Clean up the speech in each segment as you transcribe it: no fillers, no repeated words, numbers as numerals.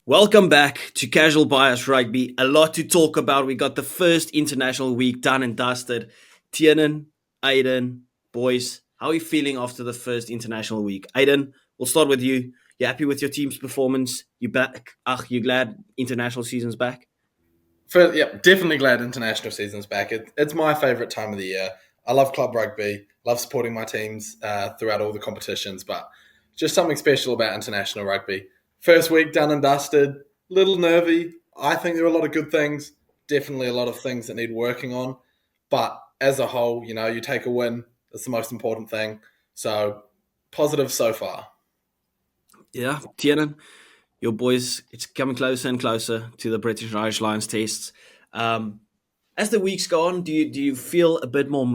Welcome back to Casual Bias Rugby. A lot to talk about. We got the first international week done and dusted. Tiernan, Aiden, boys, how are you feeling after the first international week? Aiden, we'll start with you. You happy with your team's performance? You back? You glad international season's back? Definitely glad international season's back. It's my favourite time of the year. I love club rugby, love supporting my teams throughout all the competitions, but just something special about international rugby. First week done and dusted, little nervy. I think there are a lot of good things, definitely a lot of things that need working on, but as a whole, you take a win. That's the most important thing. So positive so far. Yeah, Tiernan, your boys, it's coming closer and closer to the British and Irish Lions tests. As the weeks go on, do you feel a bit more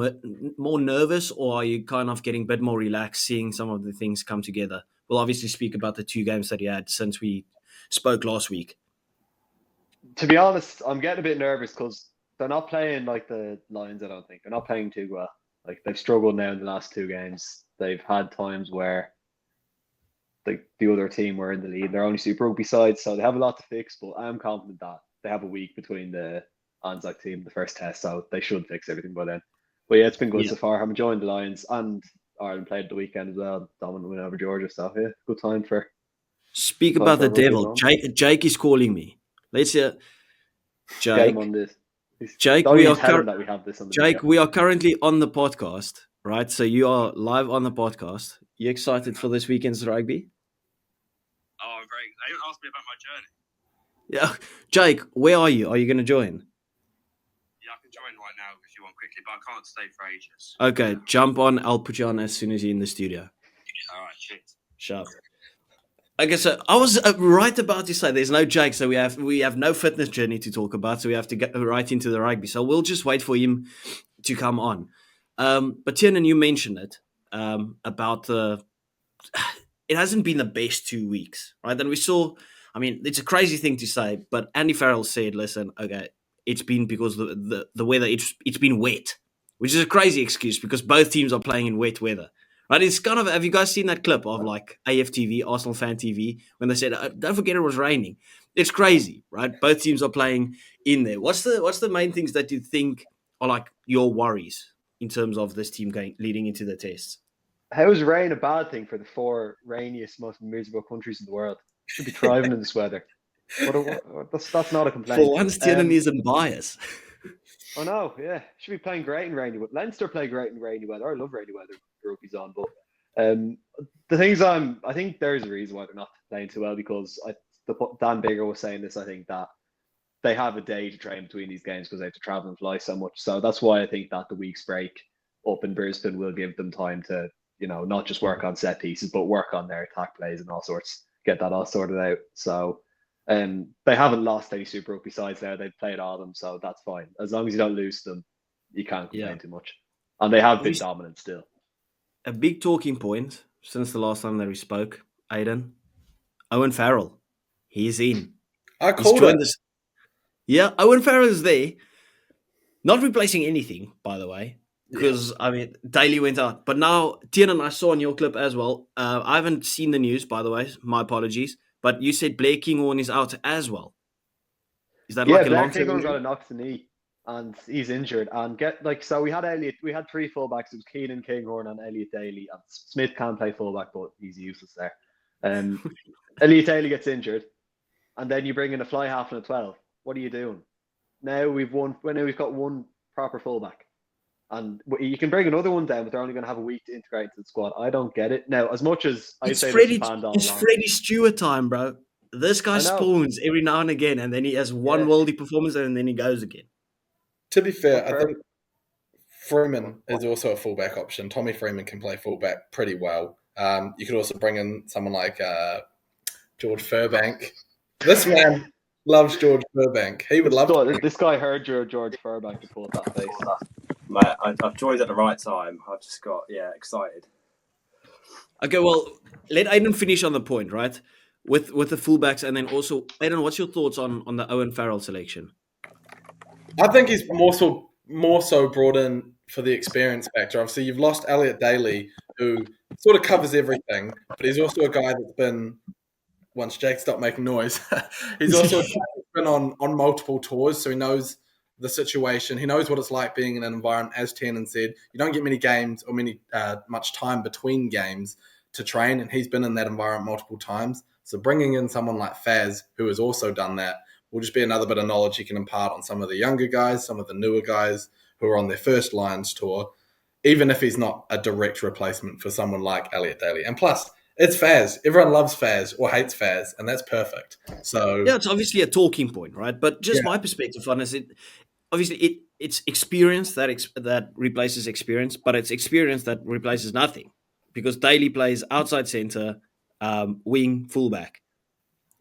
nervous, or are you kind of getting a bit more relaxed, seeing some of the things come together? We'll obviously speak about the two games that you had since we spoke last week. To be honest, I'm getting a bit nervous because they're not playing like the Lions. I don't think they're not playing too well. Like they've struggled now in the last two games. They've had times where the other team were in the lead. They're only Super Rugby sides, so they have a lot to fix. But I'm confident that they have a week between the Anzac team, the first test, so they should fix everything by then. But yeah, it's been good so far. I'm enjoying the Lions, and Ireland played the weekend as well. Dominant win over Georgia, so yeah, good time for. Speak about the devil. Jake is calling me. Let's hear. Jake. Get him on this. Jake, we are we are currently on the podcast, right? So you are live on the podcast. You excited for this weekend's rugby? Oh, I'm very. They don't ask me about my journey. Yeah, Jake, where are you? Are you going to join? Yeah, I can join right now if you want quickly, but I can't stay for ages. Okay, jump on. I'll put you on as soon as you're in the studio. All right, cheers. Sharp. Okay, so I was right about to say there's no Jake, so we have no fitness journey to talk about, so we have to get right into the rugby. So we'll just wait for him to come on. But Tiernan, you mentioned it about the. It hasn't been the best 2 weeks, right? And we saw. I mean, it's a crazy thing to say, but Andy Farrell said, "Listen, okay, it's been because the weather. It's been wet, which is a crazy excuse because both teams are playing in wet weather." Right, it's kind of. Have you guys seen that clip of like AFTV, Arsenal Fan TV, when they said, "Don't forget it was raining"? It's crazy, right? Both teams are playing in there. What's the main things that you think are like your worries in terms of this team leading into the tests? How is rain a bad thing for the four rainiest, most miserable countries in the world? Should be thriving in this weather. That's not a complaint. For once, Tiernan isn't biased. Oh no, yeah, should be playing great in rainy weather. Leinster play great in rainy weather. I love rainy weather. Rugby's on, but the things I think there's a reason why they're not playing too well because Dan Bigger was saying this. I think that they have a day to train between these games because they have to travel and fly so much. So that's why I think that the week's break up in Brisbane will give them time to not just work on set pieces but work on their attack plays and all sorts, get that all sorted out. So. They haven't lost any Super Rugby sides there. They've played all of them, so that's fine. As long as you don't lose them, you can't complain too much. And they have been dominant still. A big talking point since the last time that we spoke, Aiden, Owen Farrell. He's in. I called it. Yeah, Owen Farrell is there. Not replacing anything, by the way, because, I mean, Daly went out. But now, Tiernan, I saw in your clip as well. I haven't seen the news, by the way. My apologies. But you said Blair Kinghorn is out as well. Is that like a long-term injury? Kinghorn got a knock to the knee, and he's injured. And so we had Elliot. We had three fullbacks. It was Keenan, Kinghorn, and Elliot Daly. And Smith can play fullback, but he's useless there. Elliot Daly gets injured, and then you bring in a fly half and a 12. What are you doing? Now we've got one proper fullback. And you can bring another one down, but they're only going to have a week to integrate into the squad. I don't get it. Now, as much as I say it's Freddie Stewart time, bro. This guy spawns every now and again, and then he has one worldy performance, and then he goes again. To be fair, I think Freeman is also a fullback option. Tommy Freeman can play fullback pretty well. You could also bring in someone like George Furbank. This man loves George Furbank. He would love to. This guy heard George Furbank to pull up that face. Mate, I've joined at the right time. I've just got, excited. Okay, well, let Aiden finish on the point, right? With the fullbacks, and then also, Aiden, what's your thoughts on the Owen Farrell selection? I think he's more so brought in for the experience factor. Obviously, you've lost Elliot Daly, who sort of covers everything, but he's also a guy that's been, once Jake stopped making noise, he's also been on multiple tours, so he knows the situation. He knows what it's like being in an environment, as Tiernan said. You don't get many games or much time between games to train, and he's been in that environment multiple times. So bringing in someone like Faz, who has also done that, will just be another bit of knowledge he can impart on some of the younger guys, some of the newer guys who are on their first Lions tour, even if he's not a direct replacement for someone like Elliot Daly. And plus, it's Faz. Everyone loves Faz or hates Faz, and that's perfect. So yeah, it's obviously a talking point, right? But just my perspective on it, it's experience that replaces experience, but it's experience that replaces nothing, because Daly plays outside center, wing, fullback.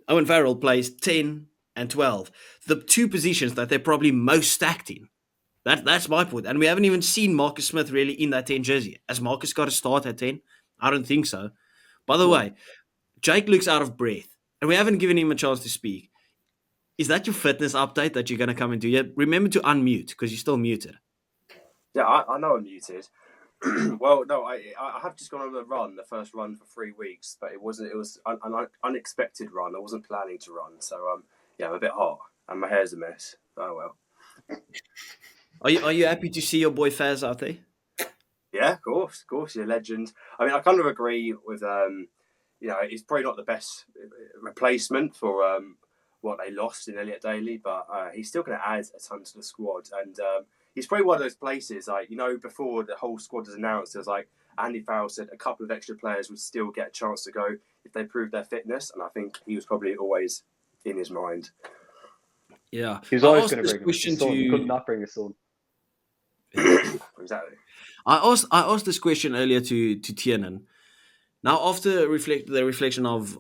Owen Farrell plays 10 and 12, the two positions that they're probably most stacked in. That's my point. And we haven't even seen Marcus Smith really in that 10 jersey. Has Marcus got to start at 10? I don't think so. By the way, Jake looks out of breath, and we haven't given him a chance to speak. Is that your fitness update that you're going to come and do? Yeah, remember to unmute, because you're still muted. Yeah, I know I'm muted. Well, no, I have just gone on a run, the first run for 3 weeks, but it was an unexpected run. I wasn't planning to run, so yeah, I'm a bit hot and my hair's a mess. Oh well. Are you happy to see your boy Faz out there? Yeah, of course, you're a legend. I mean, I kind of agree with he's probably not the best replacement for what they lost in Elliot Daly, but he's still going to add a ton to the squad, and he's probably one of those places, like, before the whole squad was announced, there was like Andy Farrell said a couple of extra players would still get a chance to go if they proved their fitness, and I think he was probably always in his mind. Yeah, he was always going to bring his son. He could not bring his son. Exactly. I asked this question earlier to Tiernan. Now, after the reflection of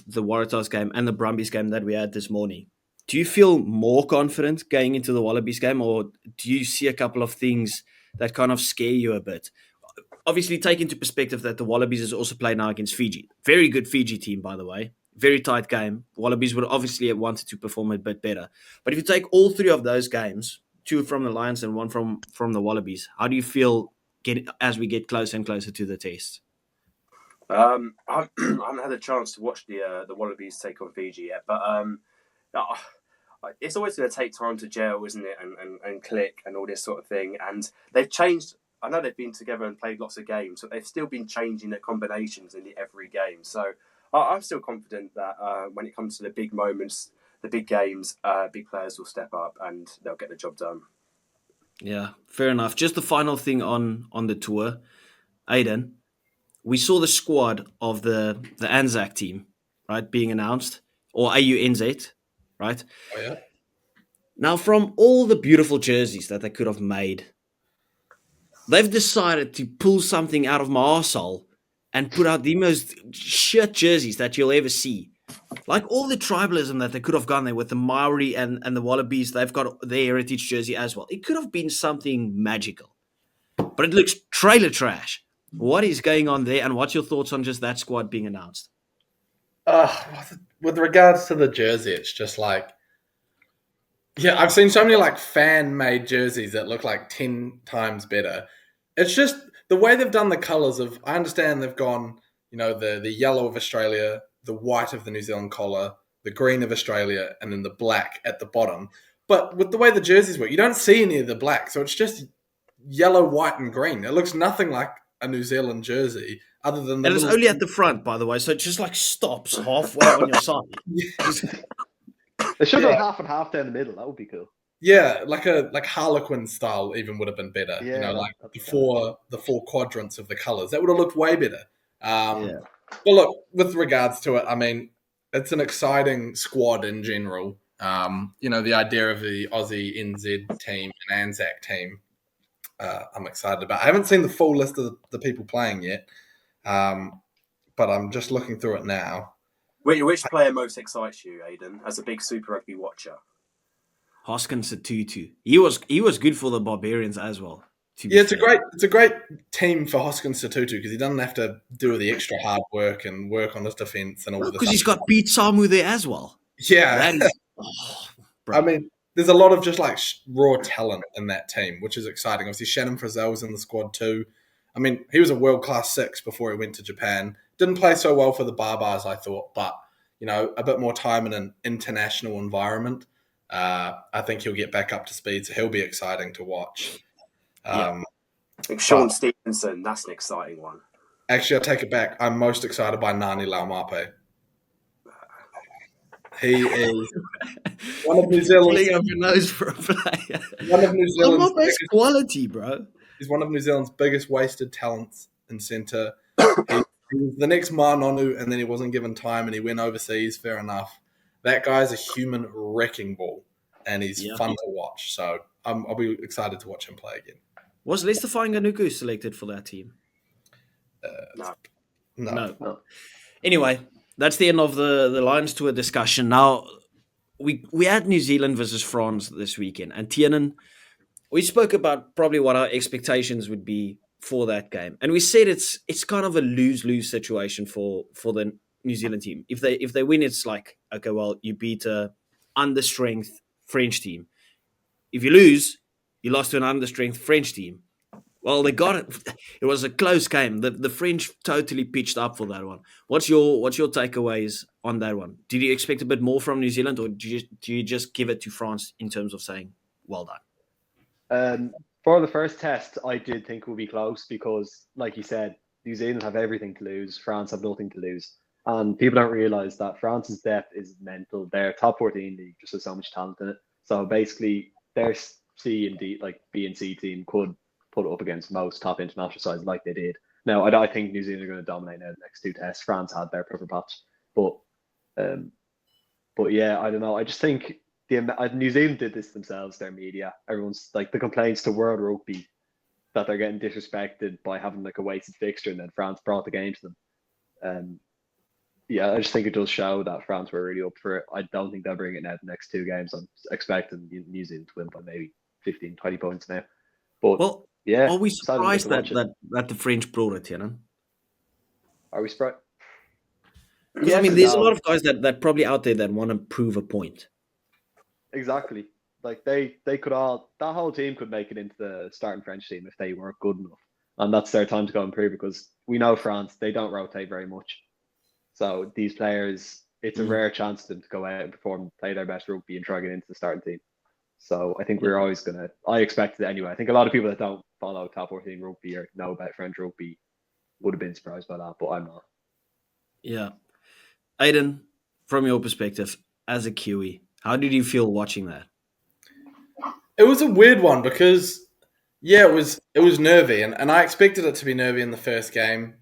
the Waratahs game and the Brumbies game that we had this morning, do you feel more confident going into the Wallabies game, or do you see a couple of things that kind of scare you a bit? Obviously, take into perspective that the Wallabies is also playing now against Fiji. Very good Fiji team, by the way. Very tight game. Wallabies would obviously have wanted to perform a bit better. But if you take all three of those games, 2 from the Lions and 1 from the Wallabies, how do you feel as we get closer and closer to the test? I haven't had a chance to watch the Wallabies take on Fiji yet, but it's always going to take time to gel, isn't it, and click and all this sort of thing. And they've changed. I know they've been together and played lots of games, but they've still been changing their combinations in every game. So I'm still confident that when it comes to the big moments, the big games, big players will step up and they'll get the job done. Yeah, fair enough. Just the final thing on the tour, Aiden. We saw the squad of the Anzac team, right, being announced, or AUNZ, right? Oh, yeah. Now, from all the beautiful jerseys that they could have made, they've decided to pull something out of my arsehole and put out the most shit jerseys that you'll ever see. Like all the tribalism that they could have gone there with the Maori and the Wallabies, they've got their heritage jersey as well. It could have been something magical, but it looks trailer trash. What is going on there, and what's your thoughts on just that squad being announced? With regards to the jersey, it's just like, yeah, I've seen so many like fan-made jerseys that look like 10 times better. It's just the way they've done the colours of, I understand they've gone, the yellow of Australia, the white of the New Zealand collar, the green of Australia, and then the black at the bottom. But with the way the jerseys work, you don't see any of the black. So it's just yellow, white, and green. It looks nothing like a New Zealand jersey, other than and it's only at the front, by the way, so it just like stops halfway on your side. They should have half and half down the middle. That would be cool. Yeah, like Harlequin style even would have been better. Yeah, like the four quadrants of the colours. That would have looked way better. Yeah. But look, with regards to it, I mean, it's an exciting squad in general. The idea of the Aussie NZ team and Anzac team, I'm excited about. I haven't seen the full list of the people playing yet, but I'm just looking through it now. Which player most excites you, Aidan, as a big Super Rugby watcher? Hoskins Tutu. He was good for the Barbarians as well. Yeah, it's a great team for Hoskins Tutu because he doesn't have to do the extra hard work and work on his defence and all this. Because he's got Pete Samu there as well. Yeah, that is. I mean, there's a lot of just like raw talent in that team, which is exciting. Obviously, Shannon Frizzell's in the squad too. I mean, he was a world-class 6 before he went to Japan. Didn't play so well for the Barbars, I thought, but a bit more time in an international environment, I think he'll get back up to speed. So he'll be exciting to watch. I think Sean Stevenson, that's an exciting one. Actually, I'll take it back. I'm most excited by Nani Laumape. He is one of New Zealand's. Pulling up your nose for a player. One of New Zealand's biggest quality, bro. He's one of New Zealand's biggest wasted talents in centre. He was the next Manonu, and then he wasn't given time, and he went overseas. Fair enough. That guy's a human wrecking ball, and he's fun to watch. So I'll be excited to watch him play again. Was Leicester Fainganuku selected for that team? No. Anyway, that's the end of the Lions Tour discussion. Now, we had New Zealand versus France this weekend, and Tiernan, we spoke about probably what our expectations would be for that game, and we said it's kind of a lose-lose situation for the New Zealand team. If they win, it's like, okay, well, you beat a understrength French team. If you lose, you lost to an understrength French team. Well, they got it. It was a close game. The French totally pitched up for that one. What's your takeaways on that one? Did you expect a bit more from New Zealand, or do you just give it to France in terms of saying, well done? For the first test, I did think it would be close because, like you said, New Zealand have everything to lose. France have nothing to lose. And people don't realise that France's depth is mental. Their top 14 league just has so much talent in it. So basically, their C and D, like B and C team, could put it up against most top international sides like they did. Now, I think New Zealand are going to dominate now the next two tests. France had their pepper patch. But yeah, I don't know. I just think New Zealand did this themselves, their media. Everyone's like the complaints to World Rugby that they're getting disrespected by having like a wasted fixture, and then France brought the game to them. Yeah, I just think it does show that France were really up for it. I don't think they'll bring it now the next two games. I'm expecting New Zealand to win by maybe 15, 20 points now. But yeah, are we surprised that the French brought it, Are we surprised? Because yes, there's a lot of guys that probably out there that want to prove a point. Exactly. Like they could that whole team could make it into the starting French team if they weren't good enough. And that's their time to go and prove, because we know France, they don't rotate very much. So these players, it's a rare chance for them to go out and perform, play their best rugby and try to get into the starting team. So I think we're always I expect it anyway. I think a lot of people that don't follow top 14 rugby or know about French rugby would have been surprised by that, but I'm not. Yeah. Aiden, from your perspective, as a Kiwi, how did you feel watching that? It was a weird one because, it was nervy, and I expected it to be nervy in the first game.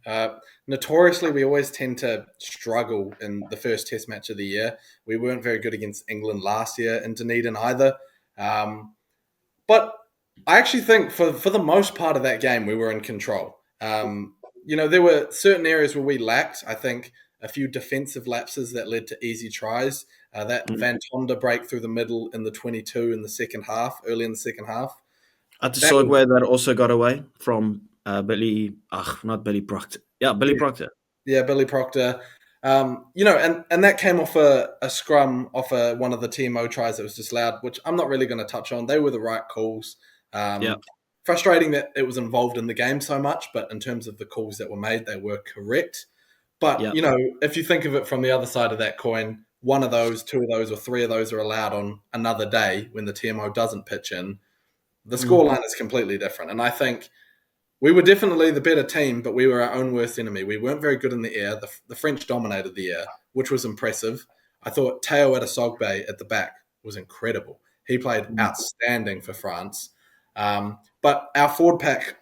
Notoriously, we always tend to struggle in the first test match of the year. We weren't very good against England last year in Dunedin either. But I actually think for the most part of that game, we were in control. There were certain areas where we lacked. I think a few defensive lapses that led to easy tries. That Van Tonda break through the middle in the 22 in the second half, early in the second half. At the Swordway that also got away from not Billy Proctor. Yeah, Billy Proctor. Yeah, Billy Proctor. And that came off a scrum off one of the TMO tries that was disallowed, which I'm not really going to touch on. They were the right calls. Frustrating that it was involved in the game so much, but in terms of the calls that were made, they were correct. But, if you think of it from the other side of that coin, one of those, two of those, or three of those are allowed on another day when the TMO doesn't pitch in. The scoreline is completely different. And I think we were definitely the better team, but we were our own worst enemy. We weren't very good in the air. The French dominated the air, which was impressive. I thought Teo Adesogbe at the back was incredible. He played outstanding for France. But our forward pack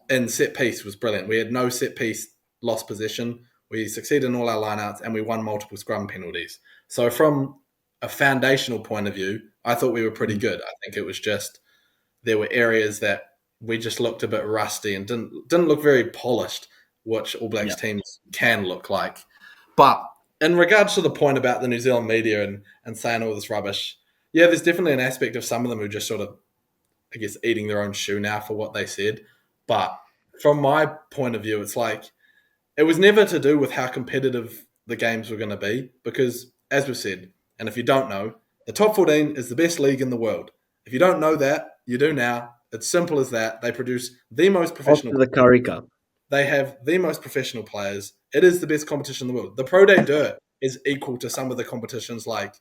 in set piece was brilliant. We had no set piece lost possession. We succeeded in all our lineouts, and we won multiple scrum penalties. So from a foundational point of view, I thought we were pretty good. I think it was just there were areas that we just looked a bit rusty and didn't look very polished, which All Blacks teams can look like. But in regards to the point about the New Zealand media and saying all this rubbish, there's definitely an aspect of some of them who just sort of, I guess, eating their own shoe now for what they said. But from my point of view, it's like it was never to do with how competitive the games were going to be, because, as we've said, and if you don't know, the top 14 is the best league in the world. If you don't know that, you do now. It's simple as that. They produce the most professional. After the Curry Cup. They have the most professional players. It is the best competition in the world. The Pro Day Dirt is equal to some of the competitions like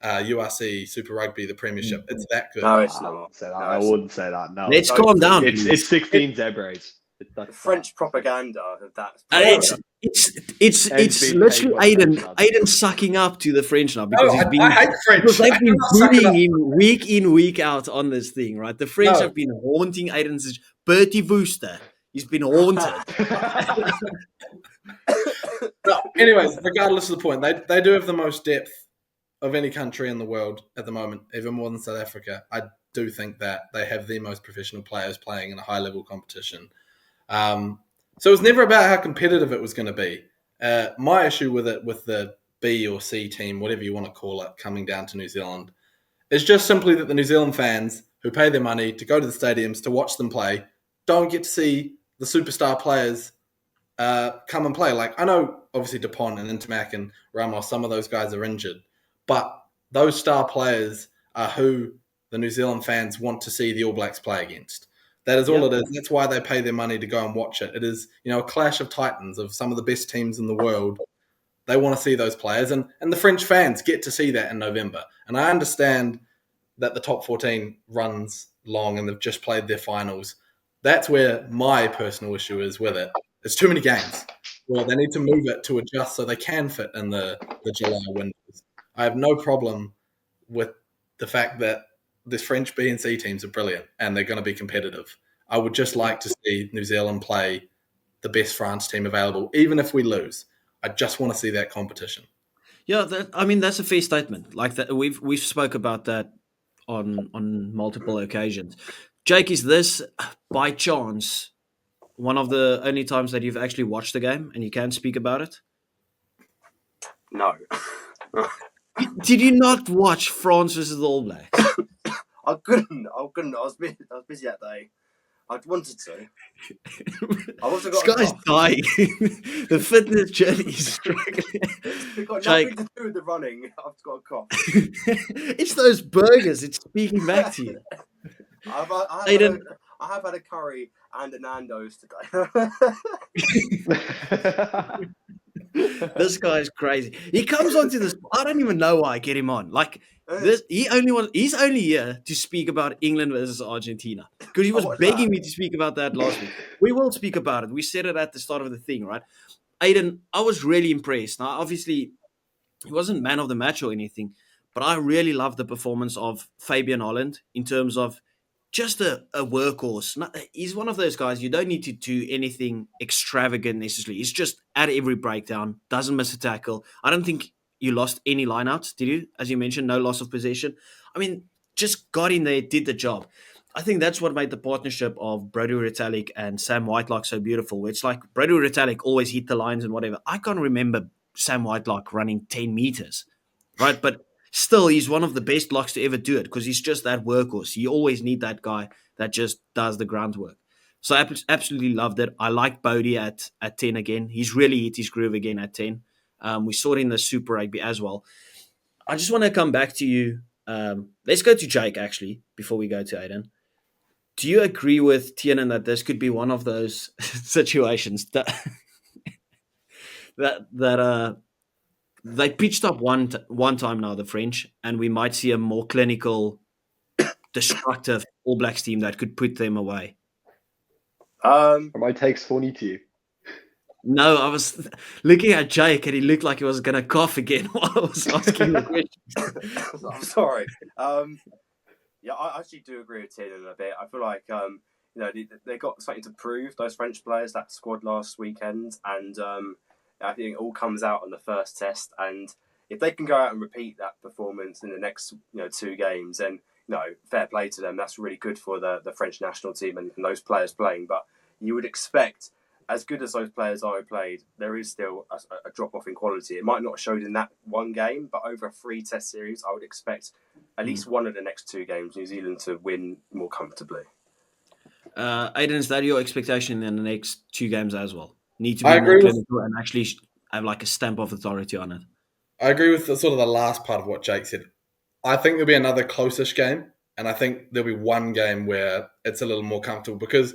URC, Super Rugby, the Premiership. It's that good. No, it's I not. wouldn't say that. No, I it's wouldn't say that. No, Let's No, calm down. it's please. 16 zebras. the French propaganda of that. It's being literally paid by the Aiden. French now. Aiden sucking up to the French now No, because he's been I hate French. because they've I been cannot suck it bullying up. him week in, week out on this thing, right? The French No. have been haunting Aiden's Bertie Wooster. He's been haunted. No, anyways, regardless of the point, they do have the most depth of any country in the world at the moment, even more than South Africa. I do think that they have the most professional players playing in a high-level competition. So it was never about how competitive it was going to be. My issue with it, with the B or C team, whatever you want to call it, coming down to New Zealand, is just simply that the New Zealand fans who pay their money to go to the stadiums to watch them play don't get to see the superstar players come and play. Like, I know, obviously, Dupont and Intermac and Ramos, some of those guys are injured, but those star players are who the New Zealand fans want to see the All Blacks play against. That is all it is. That's why they pay their money to go and watch it. It is, a clash of titans of some of the best teams in the world. They want to see those players, and the French fans get to see that in November. And I understand that the top 14 runs long and they've just played their finals. That's where my personal issue is with it. There's too many games. Well, they need to move it to adjust so they can fit in the July windows. I have no problem with the fact that this French B and C teams are brilliant and they're going to be competitive. I would just like to see New Zealand play the best France team available, even if we lose. I just want to see that competition. Yeah, that's a fair statement. Like that, we've spoke about that on multiple occasions. Jake, is this by chance one of the only times that you've actually watched the game and you can speak about it? No. Did you not watch France versus the All Blacks? I couldn't. I was busy that day. I wanted to. I also This got guy's dying. The fitness journey is struggling. It's got Jake, nothing to do with the running. I've got a cough. it's those burgers. It's speaking back to you. I have had a curry and a Nando's today. This guy's crazy. He comes onto this. I don't even know why I get him on. Like this, he's only here to speak about England versus Argentina because he was begging me to speak about that last week. We will speak about it. We said it at the start of the thing, right? Aiden, I was really impressed. Now, obviously, he wasn't man of the match or anything, but I really loved the performance of Fabian Holland in terms of just a workhorse. He's one of those guys, you don't need to do anything extravagant necessarily. He's just at every breakdown, doesn't miss a tackle. I don't think you lost any lineouts, did you? As you mentioned, no loss of possession. I mean, just got in there, did the job. I think that's what made the partnership of Brodie Retallick and Sam Whitelock so beautiful. It's like Brodie Retallick always hit the lines and whatever. I can't remember Sam Whitelock running 10 meters, right? But still, he's one of the best locks to ever do it because he's just that workhorse. You always need that guy that just does the groundwork. So I absolutely loved it. I like Bodie at 10 again. He's really hit his groove again at 10. We saw it in the Super Rugby as well. I just want to come back to you. Let's go to Jake, actually, before we go to Aiden. Do you agree with Tiernan that this could be one of those situations that they pitched up one time now, the French, and we might see a more clinical, destructive All Blacks team that could put them away? Are my takes funny to you? No, I was looking at Jake and he looked like he was going to cough again while I was asking the question. I'm sorry. Yeah, I actually do agree with Tiernan a bit. I feel like they got something to prove, those French players, that squad last weekend, and I think it all comes out on the first test. And if they can go out and repeat that performance in the next 2 games, then fair play to them. That's really good for the French national team and those players playing. But you would expect, as good as those players are who played, there is still a drop off in quality. It might not have showed in that one game, but over a 3-test series, I would expect at least one of the next 2 games, New Zealand to win more comfortably. Aiden, is that your expectation in the next 2 games as well? Need to be more clinical and actually have like a stamp of authority on it. I agree with the last part of what Jake said. I think there'll be another close-ish game, and I think there'll be one game where it's a little more comfortable because,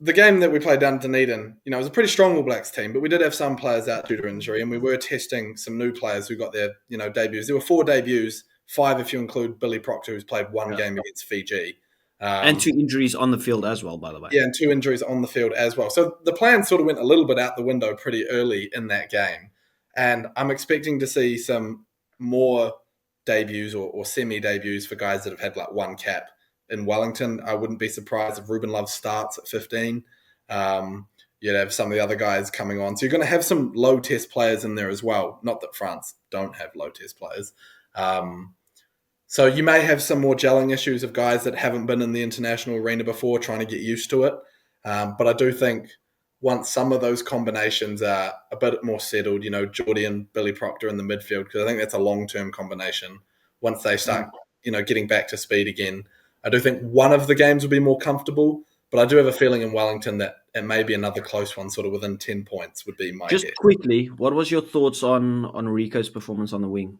the game that we played down at Dunedin, it was a pretty strong All Blacks team, but we did have some players out due to injury, and we were testing some new players who got their, debuts. There were 4 debuts, 5 if you include Billy Proctor, who's played one game against Fiji. And 2 injuries on the field as well, by the way. Yeah, and 2 injuries on the field as well. So the plan sort of went a little bit out the window pretty early in that game. And I'm expecting to see some more debuts or semi-debuts for guys that have had like 1 cap in Wellington. I wouldn't be surprised if Ruben Love starts at 15. You'd have some of the other guys coming on. So you're going to have some low-test players in there as well. Not that France don't have low-test players. So you may have some more gelling issues of guys that haven't been in the international arena before trying to get used to it. But I do think once some of those combinations are a bit more settled, Geordie and Billy Proctor in the midfield, because I think that's a long-term combination. Once they start, getting back to speed again, I do think one of the games will be more comfortable, but I do have a feeling in Wellington that it may be another close one, sort of within 10 points would be my Just guess. quickly, what was your thoughts on Rico's performance on the wing?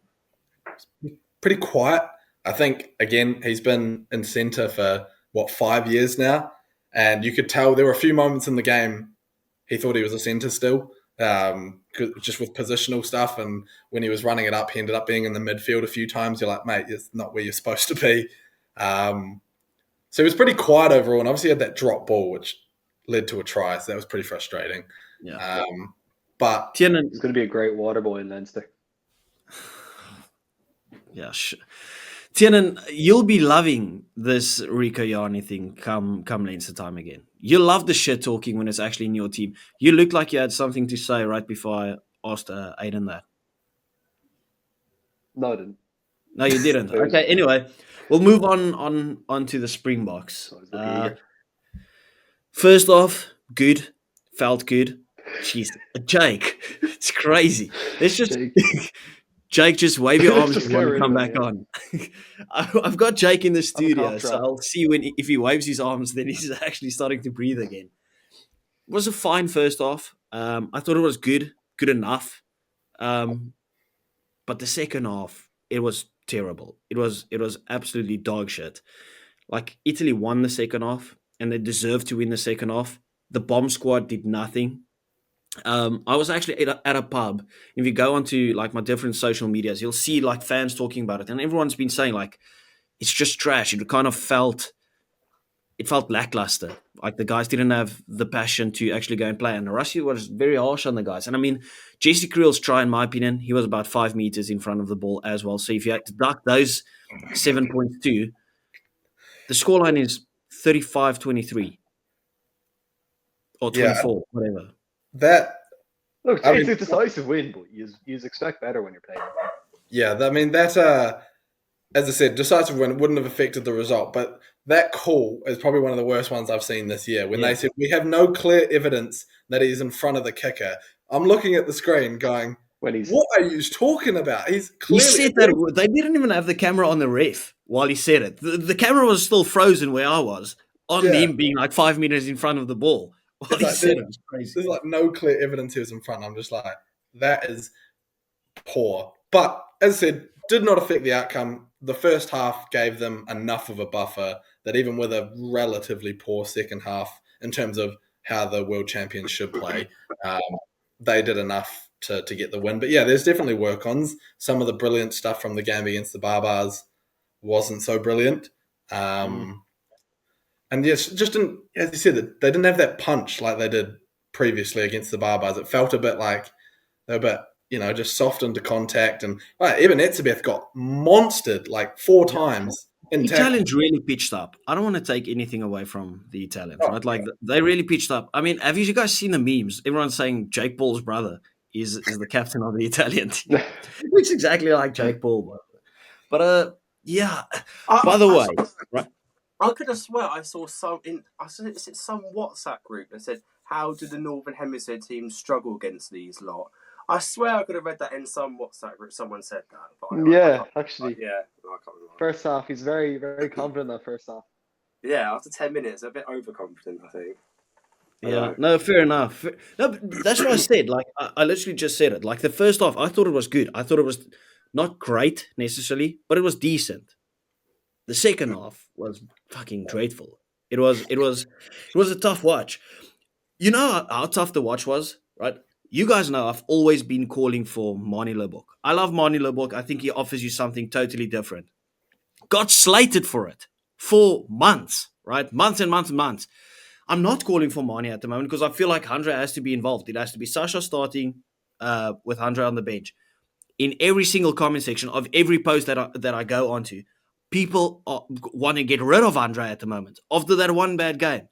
Pretty quiet. I think, again, he's been in centre for, 5 years now? And you could tell there were a few moments in the game he thought he was a centre still, just with positional stuff. And when he was running it up, he ended up being in the midfield a few times. You're like, mate, it's not where you're supposed to be. So he was pretty quiet overall. And obviously had that drop ball, which led to a try. So that was pretty frustrating. Yeah. But Tiernan, He's going to be a great water boy in Leinster. yeah, Tiernan, you'll be loving this Rico Yarni thing come Leinster time again. You'll love the shit talking when it's actually in your team. You looked like you had something to say right before I asked Aiden that. No, I didn't. No, you didn't. Okay, anyway, we'll move on to the Springboks. First off, good. Felt good. Jeez, Jake, it's crazy. Let's just... Jake, just wave your arms if you want to come back on. I've got Jake in the studio, so I'll see if he waves his arms, then he's actually starting to breathe again. It was a fine first half. I thought it was good enough. But the second half, it was terrible. It was absolutely dog shit. Like, Italy won the second half, and they deserved to win the second half. The bomb squad did nothing. I was actually at a pub. If you go onto like my different social medias, you'll see like fans talking about it, and everyone's been saying like it's just trash. It kind of felt lackluster. Like the guys didn't have the passion to actually go and play. And Russia was very harsh on the guys. And I mean, Jesse Creel's try, in my opinion, he was about 5 meters in front of the ball as well. So if you had to duck those 7.2, the scoreline is 35-23 or 24, whatever. Look, it's a decisive win, but you expect better when you're playing. Yeah, I mean, that, as I said, decisive win wouldn't have affected the result, but that call is probably one of the worst ones I've seen this year. When they said, we have no clear evidence that he's in front of the kicker. I'm looking at the screen going, what are you talking about? He's clearly... He said that they didn't even have the camera on the ref while he said it. The camera was still frozen where I was, on him being like 5 meters in front of the ball. What he said was crazy. There's like no clear evidence he was in front. I'm just like, that is poor. But as I said, did not affect the outcome. The first half gave them enough of a buffer that even with a relatively poor second half in terms of how the world champions should play, they did enough to get the win. But yeah, there's definitely work-ons. Some of the brilliant stuff from the game against the Barbars wasn't so brilliant. And yes, just didn't, as you said, they didn't have that punch like they did previously against the Barbars. It felt a bit like they were a bit, just soft into contact. And Eben Etzebeth got monstered like 4 times. The Italians really pitched up. I don't want to take anything away from the Italians, right? Like, they really pitched up. I mean, have you guys seen the memes? Everyone's saying Jake Paul's brother is the captain of the Italian team. It looks exactly like Jake Paul. But yeah. By the way, right? I could have swear I saw some WhatsApp group that said, how do the Northern Hemisphere teams struggle against these lot? I swear I could have read that in some WhatsApp group. Someone said that. But Actually. Yeah, I can't remember. First half, he's very, very confident in that first half. Yeah, after 10 minutes, a bit overconfident, I think. Yeah, no, fair enough. No, but that's what I said. Like, I literally just said it. Like, the first half, I thought it was good. I thought it was not great necessarily, but it was decent. The second half was fucking dreadful. It was a tough watch. You know how tough the watch was, right? You guys know I've always been calling for Mani Lebok. I love Mani Lebok. I think he offers you something totally different. Got slated for it for months, right? Months and months and months. I'm not calling for Mani at the moment because I feel like Andre has to be involved. It has to be Sasha starting with Andre on the bench. In every single comment section of every post that I go onto, people want to get rid of Andre at the moment after that one bad game.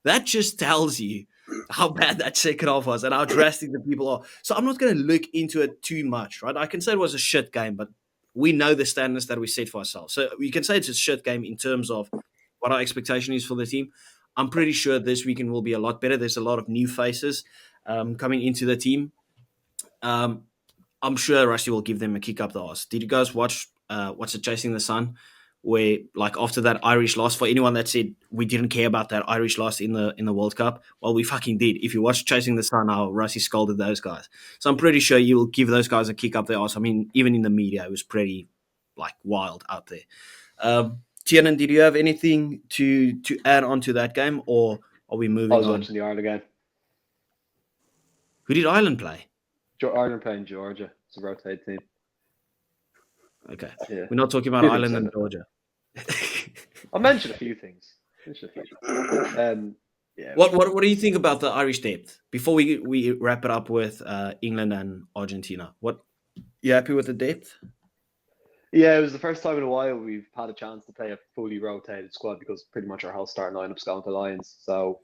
That just tells you how bad that second half was and how drastic the people are. So I'm not going to look into it too much, right? I can say it was a shit game, but we know the standards that we set for ourselves. So you can say it's a shit game in terms of what our expectation is for the team. I'm pretty sure this weekend will be a lot better. There's a lot of new faces coming into the team. I'm sure Rusty will give them a kick up the arse. Did you guys watch what's it, Chasing the Sun? Where like after that Irish loss, for anyone that said we didn't care about that Irish loss in the World Cup, well, we fucking did. If you watch Chasing the Sun, how Rusty scolded those guys. So I'm pretty sure you will give those guys a kick up the arse. I mean, even in the media, it was pretty like wild out there. Tiernan, did you have anything to add on to that game, or are we I moving was on? watching the Ireland game. Who did Ireland play? Ireland playing Georgia. It's a rotate team. Okay, Yeah. we're not talking about Few things Ireland said and it. Georgia. I mentioned a few things. Yeah. What do you think about the Irish depth? Before we wrap it up with England and Argentina, what you happy with the depth? Yeah, it was the first time in a while we've had a chance to play a fully rotated squad because pretty much our whole starting lineup's gone to Lions. So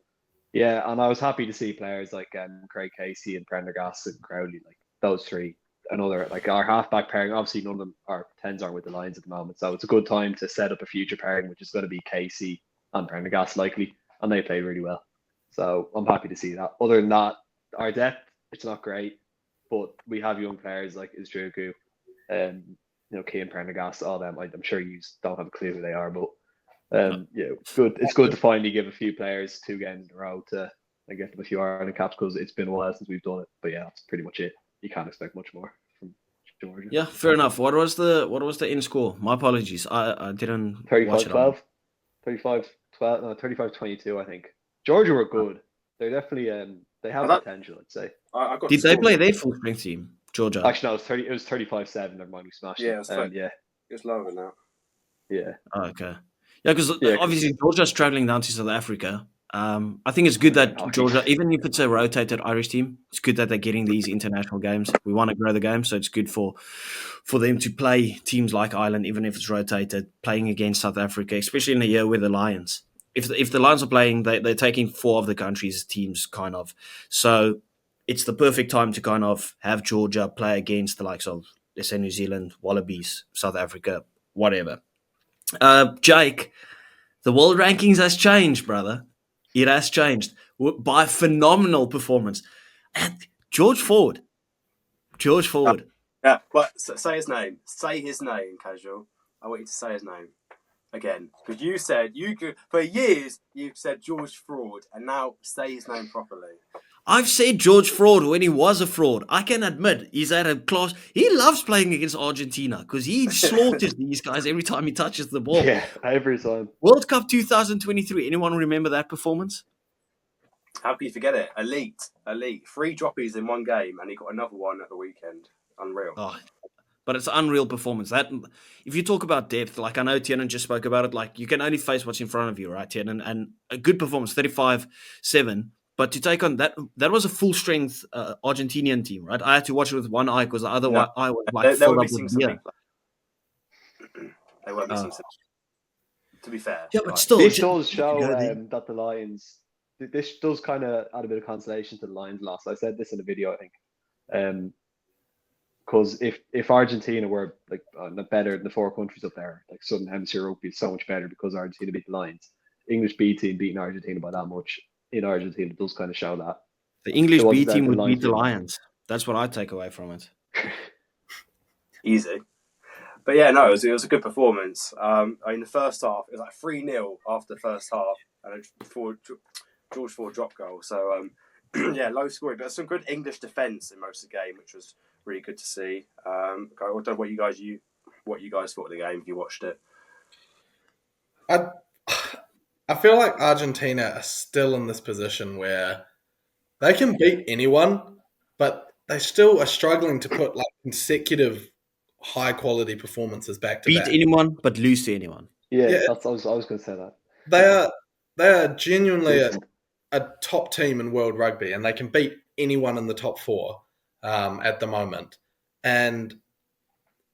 yeah, and I was happy to see players like Craig Casey and Prendergast and Crowley, like those three. Another like our halfback pairing. Obviously, none of them our tens aren't with the Lions at the moment, so it's a good time to set up a future pairing, which is going to be Casey and Prendergast likely, and they played really well. So I'm happy to see that. Other than that, our depth it's not great, but we have young players like Isdrugu, Kean Prendergast, all them. I'm sure you don't have a clue who they are, but good. It's good to finally give a few players 2 games in a row to get them a few Ireland caps because it's been a while since we've done it. But yeah, that's pretty much it. You can't expect much more from Georgia. Yeah, fair enough. What was the end score? My apologies. I didn't watch it. 35-12, 35-12, no, 35-22, I think. Georgia were good. They're definitely they have potential, I'd say. I got Did they play their full strength team, Georgia? Actually, no, it was 35-7. Never mind, we smashed Yeah, it. it was 30. Yeah, It's lower now. yeah. Oh, okay. Yeah, because obviously Georgia's traveling down to South Africa. I think it's good that Georgia, even if it's a rotated Irish team, it's good that they're getting these international games. We want to grow the game, so it's good for them to play teams like Ireland, even if it's rotated, playing against South Africa, especially in a year with the Lions. If the Lions are playing, they're taking 4 of the country's teams, kind of. So it's the perfect time to kind of have Georgia play against the likes of, let's say, New Zealand, Wallabies, South Africa, whatever. Jake, the world rankings has changed, brother. It has changed by phenomenal performance. And George Ford. Yeah, but say his name. Say his name, Casual. I want you to say his name again. Because you said, for years, you've said George Fraud, and now say his name properly. I've said George Fraud when he was a fraud. I can admit he's at a class. He loves playing against Argentina because he slaughters these guys every time he touches the ball. Yeah, every time. World Cup 2023. Anyone remember that performance? How can you forget it? Elite. 3 droppies in one game, and he got another one at the weekend. Unreal. Oh, but it's an unreal performance. That if you talk about depth, like I know Tiernan just spoke about it, like you can only face what's in front of you, right, Tiernan? And a good performance, 35-7. But to take on that was a full strength Argentinian team, right? I had to watch it with one eye because the other eye was like they were filled up missing with some beer. big players. They were missing some. To be fair, Yeah, but still, This does show that the Lions. This does kind of add a bit of consolation to the Lions' loss. I said this in a video, I think, because if Argentina were like better than the 4 countries up there, like Southern Hemisphere Rugby is so much better because Argentina beat the Lions. English B team beating Argentina by that much in Argentina does kind of show that the English B team would beat the Lions. That's what I take away from it. Easy. But yeah, no, it was a good performance. In the first half, it was like 3-0 after the first half, and George Ford drop goal. So yeah, low scoring, but some good English defence in most of the game, which was really good to see. I don't know what you guys thought of the game if you watched it. I feel like Argentina are still in this position where they can beat anyone, but they still are struggling to put like consecutive high quality performances back to Beat back. anyone, but lose to anyone. Yeah, Yeah. I was going to say that. They are genuinely Decent. a top team in world rugby, and they can beat anyone in the top four at the moment. And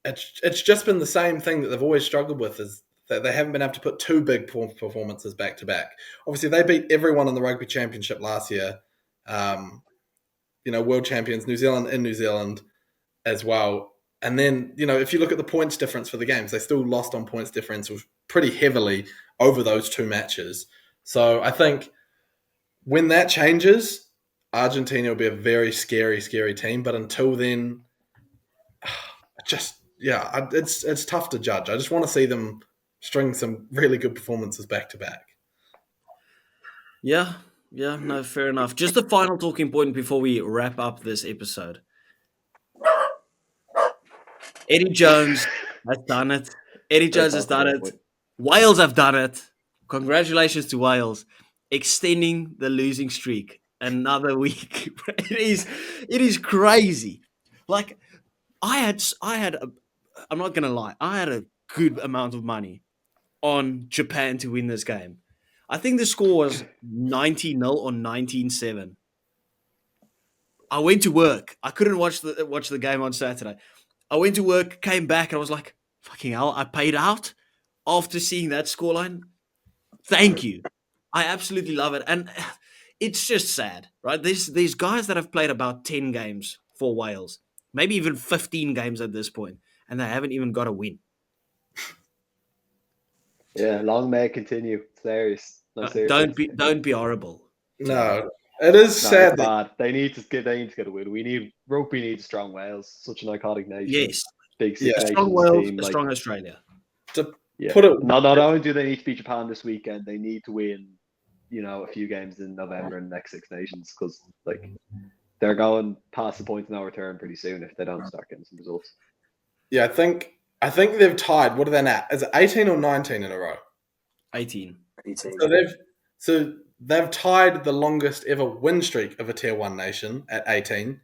it's just been the same thing that they've always struggled with, is that they haven't been able to put two big performances back to back. Obviously, they beat everyone in the Rugby Championship last year. World champions, New Zealand in New Zealand as well. And then, if you look at the points difference for the games, they still lost on points differential pretty heavily over those two matches. So I think when that changes, Argentina will be a very scary, scary team. But until then, it's tough to judge. I just want to see them string some really good performances back to back. Yeah, no, fair enough. Just a final talking point before we wrap up this episode. Eddie Jones has done it. Eddie Jones has done it. Wales have done it. Congratulations to Wales, extending the losing streak another week. It is crazy. Like I'm not gonna lie, I had a good amount of money on Japan to win this game. I think the score was 90-0 or 19-7. I went to work. I couldn't watch the game on Saturday. I went to work, came back, and I was like, fucking hell, I paid out after seeing that scoreline. Thank you. I absolutely love it. And it's just sad, right? There's guys that have played about 10 games for Wales, maybe even 15 games at this point, and they haven't even got a win. Yeah, long may it continue. Serious. No, Don't be horrible. No, it is sad. It's bad. They need to get a win. Rugby needs strong Wales. Such an iconic nation. Yes. Big Six Nations strong Wales, team. a strong Australia. Not only do they need to beat Japan this weekend, they need to win, a few games in November in the next Six Nations, because they're going past the point of no return pretty soon if they don't start getting some results. Yeah, I think they've tied. What are they at? Is it 18 or 19 in a row? 18. So they've tied the longest ever win streak of a Tier 1 nation at 18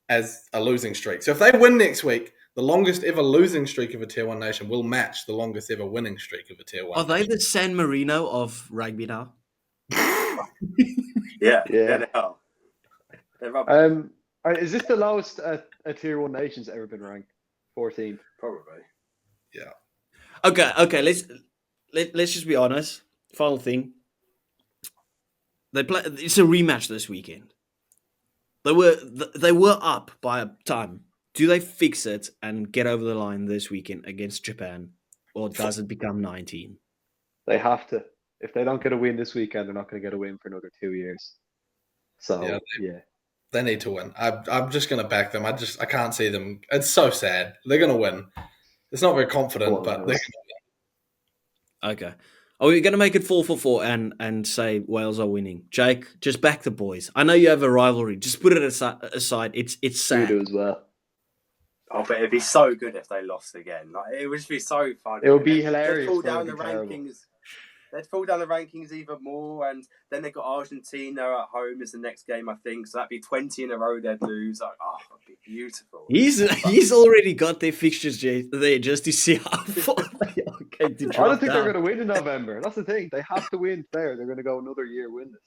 as a losing streak. So if they win next week, the longest ever losing streak of a Tier 1 nation will match the longest ever winning streak of a Tier 1 Are they the San Marino of rugby now? Yeah, they are. Is this the lowest a Tier 1 nation's ever been ranked? 14. Probably. Yeah. Okay. Let's just be honest. Final thing. It's a rematch this weekend. They were up by a time. Do they fix it and get over the line this weekend against Japan, or does it become 19? They have to. If they don't get a win this weekend, they're not going to get a win for another 2 years. So yeah. They need to win. I'm just going to back them. I can't see them. It's so sad. They're going to win. It's not very confident, but they're going to win. Okay. Are we going to make it 4-4 and say Wales are winning? Jake, just back the boys. I know you have a rivalry. Just put it aside. It's sad. You do as well. Oh, but it'd be so good if they lost again. It would just be so fun. It would be hilarious. They'd fall down the rankings even more, and then they got Argentina at home as the next game, I think. So that'd be 20 in a row they'd lose. It'd be beautiful. He's already got their fixtures there just to see how far they are going to drop I don't think down. they're going to win in November. That's the thing. They have to win there. They're going to go another year winless.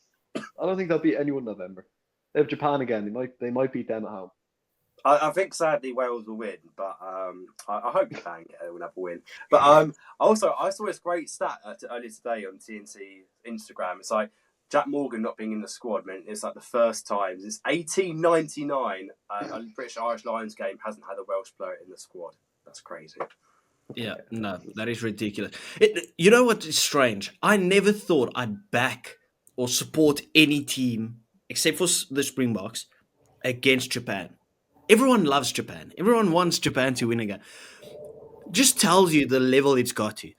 I don't think they'll beat anyone in November. They have Japan again. They might beat them at home. I think sadly Wales will win, but I hope Japan will have a win. But also I saw this great stat earlier today on TNT Instagram. It's like Jack Morgan not being in the squad meant it's like the first time since 1899 a British Irish Lions game hasn't had a Welsh player in the squad. That's crazy. Yeah, no, that is ridiculous. You know what is strange? I never thought I'd back or support any team except for the Springboks against Japan. Everyone loves Japan. Everyone wants Japan to win again. Just tells you the level it's got to.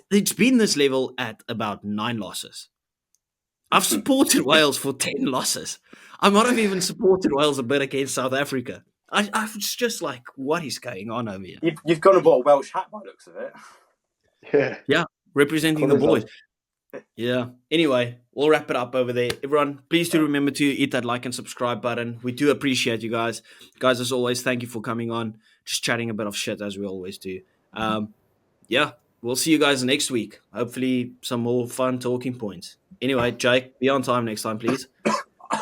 It's been this level at about 9 losses. I've supported Wales for 10 losses. I might have even supported Wales a bit against South Africa. I was just like, what is going on over here? You've gone and bought a Welsh hat by the looks of it. Yeah. Yeah, representing the boys. Yeah. Anyway, we'll wrap it up over there. Everyone, please do remember to hit that like and subscribe button. We do appreciate you guys. Guys, as always, thank you for coming on, just chatting a bit of shit as we always do. Yeah, we'll see you guys next week. Hopefully, some more fun talking points. Anyway, Jake, be on time next time, please.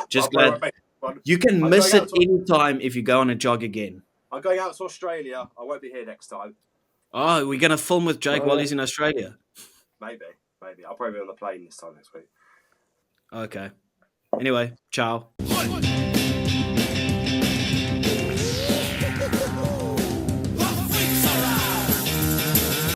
Just glad you can I'm miss going it out to- any time if you go on a jog again. I'm going out to Australia. I won't be here next time. Oh, we're going to film with Jake Oh, while yeah. he's in Australia. Maybe. I'll probably be on the plane this time next week. Okay. Anyway, ciao.